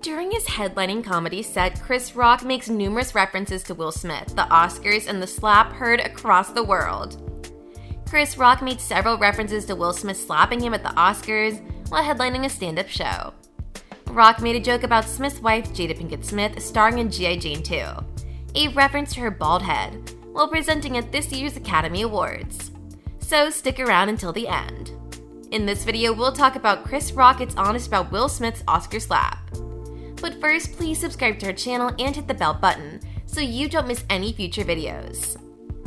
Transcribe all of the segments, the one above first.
During his headlining comedy set, Chris Rock makes numerous references to Will Smith, the Oscars, and the slap heard across the world. Chris Rock made several references to Will Smith slapping him at the Oscars while headlining a stand-up show. Rock made a joke about Smith's wife, Jada Pinkett Smith, starring in G.I. Jane 2, a reference to her bald head, while presenting at this year's Academy Awards. So stick around until the end. In this video, we'll talk about Chris Rock gets honest about Will Smith's Oscar slap. But first, please subscribe to our channel and hit the bell button so you don't miss any future videos.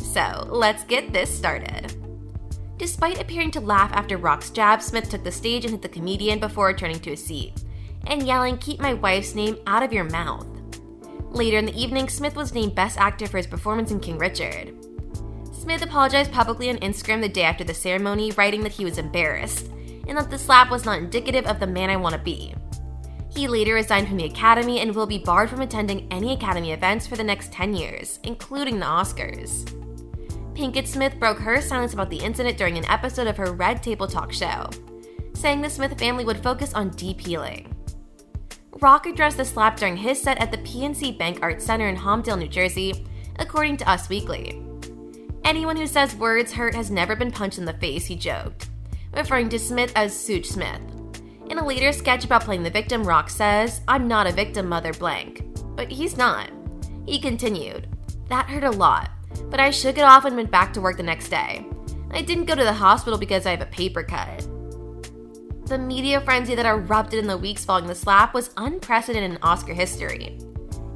So, let's get this started. Despite appearing to laugh after Rock's jab, Smith took the stage and hit the comedian before returning to his seat, and yelling, "Keep my wife's name out of your mouth." Later in the evening, Smith was named Best Actor for his performance in King Richard. Smith apologized publicly on Instagram the day after the ceremony, writing that he was embarrassed, and that the slap was not indicative of the man I want to be. He later resigned from the Academy and will be barred from attending any Academy events for the next 10 years, including the Oscars. Pinkett Smith broke her silence about the incident during an episode of her Red Table Talk show, saying the Smith family would focus on deep healing. Rock addressed the slap during his set at the PNC Bank Arts Center in Holmdel, New Jersey, according to Us Weekly. "Anyone who says words hurt has never been punched in the face," he joked, referring to Smith as Suge Smith. In a later sketch about playing the victim, Rock says, "I'm not a victim, mother blank." But he's not. He continued, "That hurt a lot, but I shook it off and went back to work the next day. I didn't go to the hospital because I have a paper cut." The media frenzy that erupted in the weeks following the slap was unprecedented in Oscar history.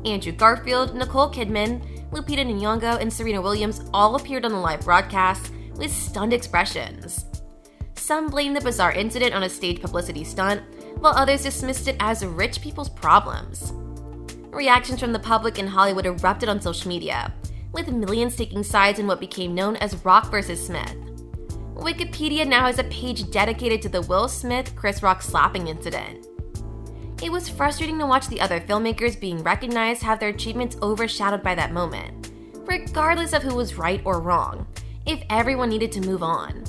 Andrew Garfield, Nicole Kidman, Lupita Nyong'o, and Serena Williams all appeared on the live broadcast with stunned expressions. Some blamed the bizarre incident on a staged publicity stunt, while others dismissed it as rich people's problems. Reactions from the public in Hollywood erupted on social media, with millions taking sides in what became known as Rock vs. Smith. Wikipedia now has a page dedicated to the Will Smith-Chris Rock slapping incident. It was frustrating to watch the other filmmakers being recognized have their achievements overshadowed by that moment, regardless of who was right or wrong, if everyone needed to move on.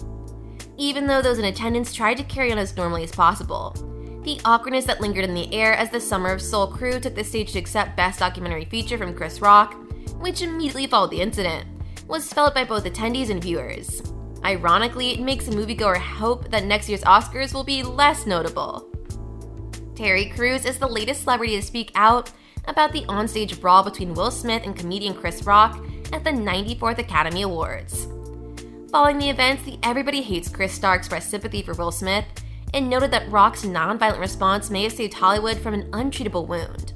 Even though those in attendance tried to carry on as normally as possible, the awkwardness that lingered in the air as the Summer of Soul crew took the stage to accept Best Documentary Feature from Chris Rock, which immediately followed the incident, was felt by both attendees and viewers. Ironically, it makes a moviegoer hope that next year's Oscars will be less notable. Terry Crews is the latest celebrity to speak out about the onstage brawl between Will Smith and comedian Chris Rock at the 94th Academy Awards. Following the events, the Everybody Hates Chris star expressed sympathy for Will Smith and noted that Rock's non-violent response may have saved Hollywood from an untreatable wound.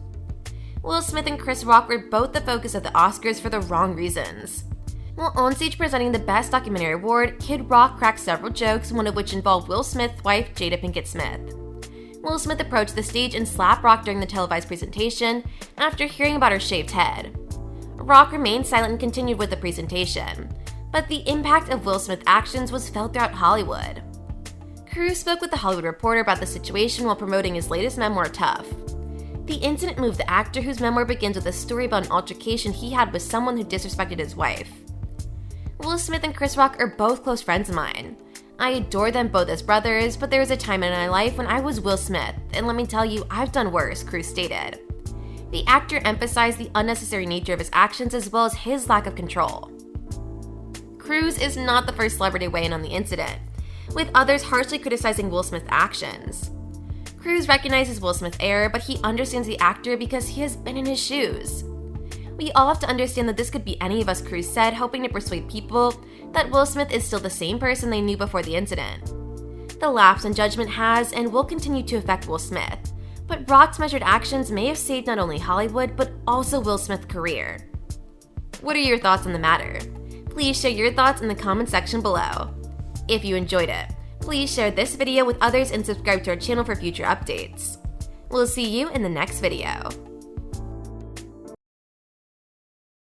Will Smith and Chris Rock were both the focus of the Oscars for the wrong reasons. While onstage presenting the Best Documentary Award, Kid Rock cracked several jokes, one of which involved Will Smith's wife, Jada Pinkett Smith. Will Smith approached the stage and slapped Rock during the televised presentation after hearing about her shaved head. Rock remained silent and continued with the presentation, but the impact of Will Smith's actions was felt throughout Hollywood. Crews spoke with The Hollywood Reporter about the situation while promoting his latest memoir, Tough. The incident moved the actor, whose memoir begins with a story about an altercation he had with someone who disrespected his wife. Will Smith and Chris Rock are both close friends of mine. I adore them both as brothers, but there was a time in my life when I was Will Smith, and let me tell you, I've done worse, Crews stated. The actor emphasized the unnecessary nature of his actions as well as his lack of control. Crews is not the first celebrity to weigh in on the incident, with others harshly criticizing Will Smith's actions. Crews recognizes Will Smith's error, but he understands the actor because he has been in his shoes. "We all have to understand that this could be any of us," Crews said, hoping to persuade people that Will Smith is still the same person they knew before the incident. The lapse in judgment has and will continue to affect Will Smith, but Rock's measured actions may have saved not only Hollywood, but also Will Smith's career. What are your thoughts on the matter? Please share your thoughts in the comment section below. If you enjoyed it, please share this video with others and subscribe to our channel for future updates. We'll see you in the next video.